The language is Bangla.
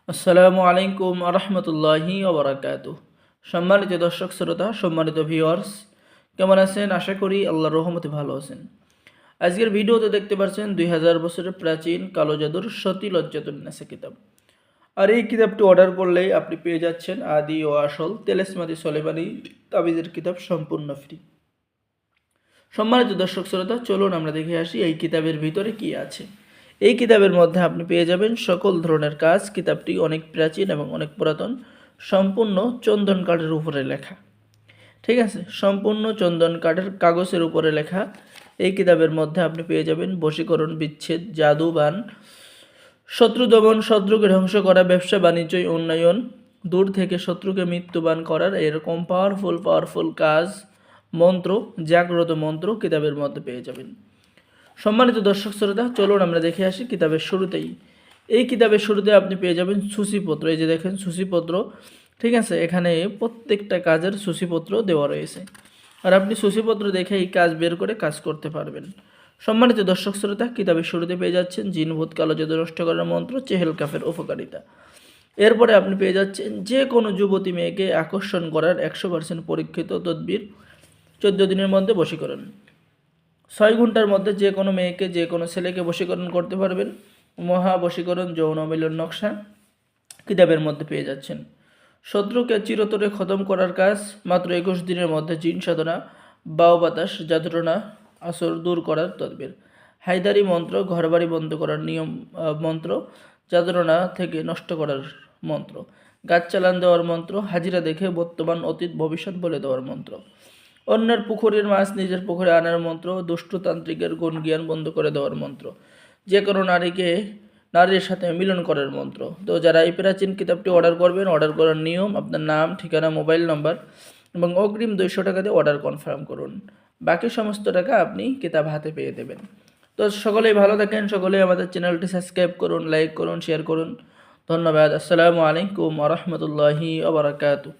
আসসালামু আলাইকুম আরহামতুল্লাহি ওবরাকাতুহ। সম্মানিত দর্শক শ্রোতা, সম্মানিত ভিউয়ার্স, কেমন আছেন? আশা করি আল্লাহর রহমতে ভালো আছেন। আজকের ভিডিওতে দেখতে পাচ্ছেন 2000 বছরের প্রাচীন কালো জাদুর সতী লজ্জাতুন্নেসা কিতাব। আর এই কিতাবটি অর্ডার করলেই আপনি পেয়ে যাচ্ছেন আদি ও আসল তেলেসমাদি সলেমানি তাবিজের কিতাব সম্পূর্ণ ফ্রি। সম্মানিত দর্শক শ্রোতা, চলুন আমরা দেখে আসি এই কিতাবের ভিতরে কি আছে। এই কিতাবের মধ্যে আপনি পেয়ে যাবেন সকল ধরনের কাজ। কিতাবটি অনেক প্রাচীন এবং অনেক পুরাতন, সম্পূর্ণ চন্দন কাঠের উপরে লেখা। ঠিক আছে, সম্পূর্ণ চন্দন কাঠের কাগজের উপরে লেখা। এই কিতাবের মধ্যে আপনি পেয়ে যাবেন বশীকরণ, বিচ্ছেদ, জাদু, বান, শত্রু দমন, শত্রুকে ধ্বংস করা, ব্যবসা বাণিজ্য উন্নয়ন, দূর থেকে শত্রুকে মৃত্যুবান করার এরকম পাওয়ারফুল কাজ, মন্ত্র, জাগ্রত মন্ত্র কিতাবের মধ্যে পেয়ে যাবেন। সম্মানিত দর্শক শ্রোতা, চলুন আমরা দেখে আসি কিতাবের শুরুতেই। এই কিতাবের শুরুতে আপনি পেয়ে যাবেন সূচিপত্র। এই যে দেখেন সূচিপত্র, ঠিক আছে, এখানে প্রত্যেকটা কাজের সূচিপত্র দেওয়া রয়েছে। আর আপনি সূচিপত্র দেখে এই কাজ বের করে কাজ করতে পারবেন। সম্মানিত দর্শক শ্রোতা, কিতাবের শুরুতে পেয়ে যাচ্ছেন জিন ভূত কালো জাদু নষ্ট করার মন্ত্র, চেহেল কাফের উপকারিতা। এরপরে আপনি পেয়ে যাচ্ছেন যে কোনো যুবতী মেয়েকে আকর্ষণ করার 100% পরীক্ষিত তদবির, 14 দিনের মধ্যে বশীকরণ। 6 ঘন্টার মধ্যে যে কোনো মেয়েকে, যে কোনো ছেলেকে বশীকরণ করতে পারবেন। মহা বশীকরণ, যৌন মিলন নকশা কিতাবের মধ্যে পেয়ে যাচ্ছেন। শত্রুকে চিরতরে খতম করার কাজ মাত্র 21 দিনের মধ্যে। জিন সাধনা, বাউ বাতাস, জাদুটনা, আসর দূর করার তদবির। হায়দারি মন্ত্র, ঘরবাড়ি বন্ধ করার নিয়ম মন্ত্র, জাদুটনা থেকে নষ্ট করার মন্ত্র। গাছ চালান দেওয়ার মন্ত্র, হাজিরা দেখে বর্তমান অতীত ভবিষ্যৎ বলে দেওয়ার মন্ত্র। অন্যের পুকুরের মাছ নিজের পুকুরে আনার মন্ত্র, দুষ্টতান্ত্রিকের গুণ জ্ঞান বন্ধ করে দেওয়ার মন্ত্র, যে কোনো নারীর সাথে মিলন করার মন্ত্র। তো যারা এই প্রাচীন কিতাবটি অর্ডার করবেন, অর্ডার করার নিয়ম: আপনার নাম, ঠিকানা, মোবাইল নম্বর এবং অগ্রিম 200 টাকা দিয়ে অর্ডার কনফার্ম করুন। বাকি সমস্ত টাকা আপনি কিতাব হাতে পেয়ে দেবেন। তো সকলেই ভালো থাকেন, সকলেই আমাদের চ্যানেলটি সাবস্ক্রাইব করুন, লাইক করুন, শেয়ার করুন। ধন্যবাদ। আসসালামু আলাইকুম ওয়া রাহমাতুল্লাহি ওয়া বারাকাতুহু।